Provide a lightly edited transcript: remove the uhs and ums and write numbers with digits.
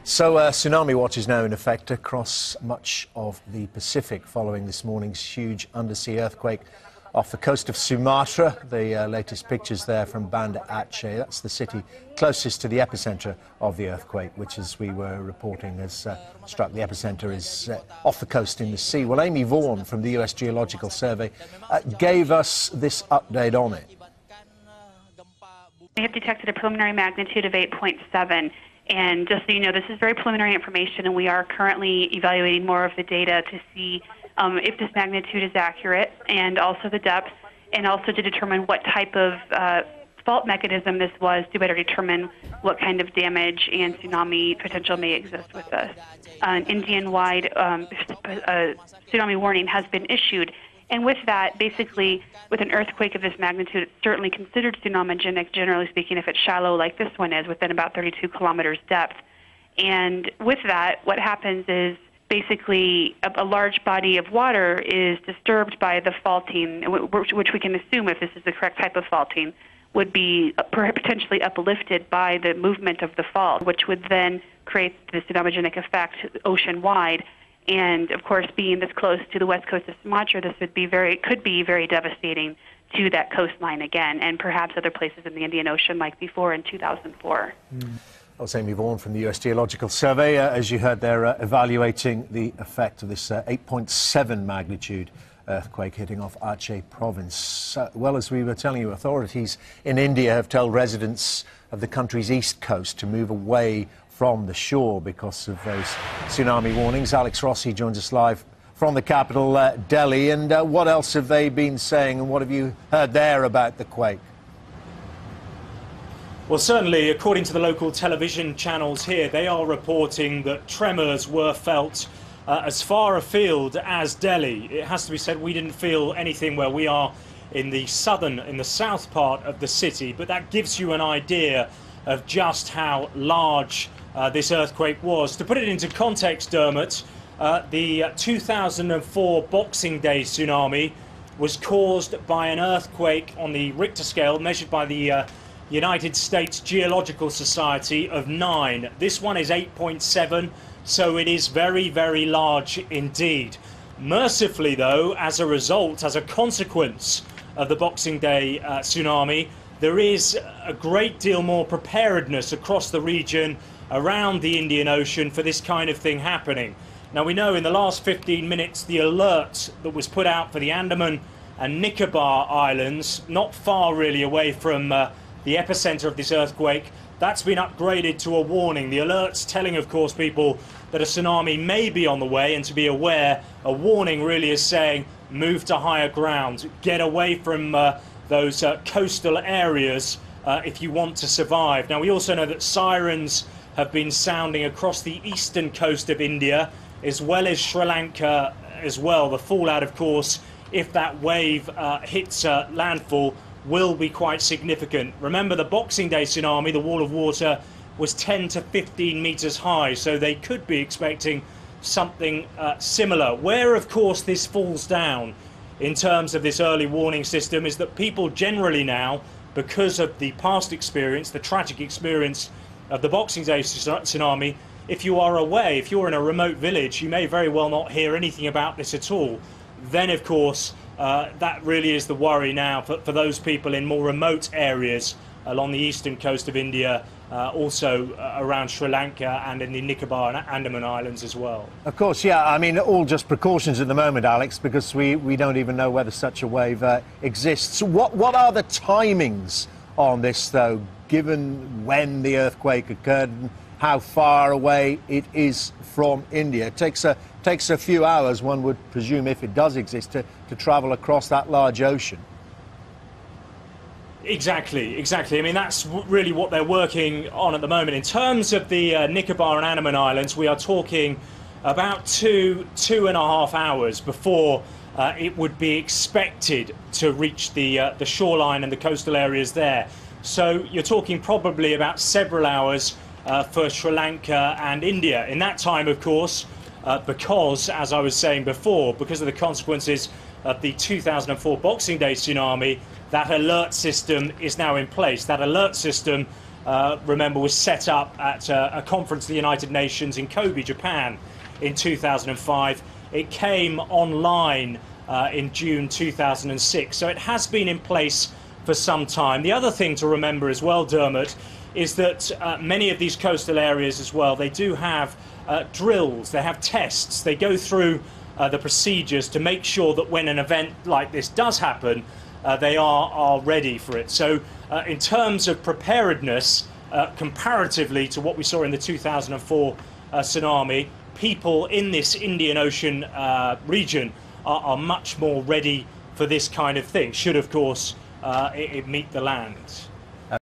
So tsunami watch is now in effect across much of the Pacific following this morning's huge undersea earthquake off the coast of Sumatra. The latest pictures there from Banda Aceh. That's the city closest to the epicenter of the earthquake, which, as we were reporting, has struck. The epicenter is off the coast in the sea. Well, Amy Vaughan from the US Geological Survey gave us this update on it. We have detected a preliminary magnitude of 8.7. And just so you know, this is very preliminary information, and we are currently evaluating more of the data to see if this magnitude is accurate, and also the depth, and also to determine what type of fault mechanism this was to better determine what kind of damage and tsunami potential may exist with this. An Indian-wide tsunami warning has been issued. And with that, basically, with an earthquake of this magnitude, it's certainly considered tsunamigenic, generally speaking, if it's shallow like this one is, within about 32 kilometers depth. And with that, what happens is basically a large body of water is disturbed by the faulting, which we can assume, if this is the correct type of faulting, would be potentially uplifted by the movement of the fault, which would then create the tsunamigenic effect ocean-wide. And, of course, being this close to the west coast of Sumatra, this could be very devastating to that coastline again, and perhaps other places in the Indian Ocean like before in 2004. That's Amy Vaughan from the US Geological Survey. As you heard, they're evaluating the effect of this 8.7 magnitude earthquake hitting off Aceh province. Well, as we were telling you, authorities in India have told residents of the country's east coast to move away from the shore because of those tsunami warnings. Alex Rossi joins us live from the capital, Delhi. And what else have they been saying, and what have you heard there about the quake? Well, certainly, according to the local television channels here, they are reporting that tremors were felt as far afield as Delhi. It has to be said, we didn't feel anything where we are in the south part of the city, but that gives you an idea of just how large this earthquake was. To put it into context, Dermot, the 2004 Boxing Day tsunami was caused by an earthquake on the Richter scale measured by the United States Geological Society of 9. This one is 8.7, so it is very, very large indeed. Mercifully, though, as a consequence of the Boxing Day tsunami, there is a great deal more preparedness across the region around the Indian Ocean for this kind of thing happening. Now, we know in the last 15 minutes the alert that was put out for the Andaman and Nicobar Islands, not far really away from the epicenter of this earthquake, that's been upgraded to a warning. The alert's telling, of course, people that a tsunami may be on the way, and to be aware, a warning really is saying move to higher ground, get away from those coastal areas if you want to survive. Now, we also know that sirens have been sounding across the eastern coast of India, as well as Sri Lanka as well. The fallout, of course, if that wave hits landfall, will be quite significant. Remember, the Boxing Day tsunami, the wall of water, was 10 to 15 meters high, so they could be expecting something similar. Where, of course, this falls down in terms of this early warning system is that people generally now, because of the past experience, the tragic experience of the Boxing Day tsunami, if you are away, if you're in a remote village, you may very well not hear anything about this at all. Then, of course, that really is the worry now for those people in more remote areas along the eastern coast of India, also around Sri Lanka and in the Nicobar and Andaman Islands as well. Of course, yeah. I mean, all just precautions at the moment, Alex, because we don't even know whether such a wave exists. What are the timings on this, though, given when the earthquake occurred and how far away it is from India? It takes a few hours, one would presume, if it does exist, to travel across that large ocean. Exactly. I mean, that's really what they're working on at the moment. In terms of the Nicobar and Andaman Islands, we are talking about two and a half hours before it would be expected to reach the shoreline and the coastal areas there. So you're talking probably about several hours for Sri Lanka and India. In that time, of course, because, as I was saying before, because of the consequences of the 2004 Boxing Day tsunami, that alert system is now in place. That alert system remember, was set up at a conference of the United Nations in Kobe, Japan, in 2005. It came online in June 2006, so it has been in place for some time. The other thing to remember as well, Dermot, is that many of these coastal areas as well, they do have drills, they have tests, they go through the procedures to make sure that when an event like this does happen, they are ready for it. So in terms of preparedness, comparatively to what we saw in the 2004 tsunami, people in this Indian Ocean region are much more ready for this kind of thing, should of course it meet the land.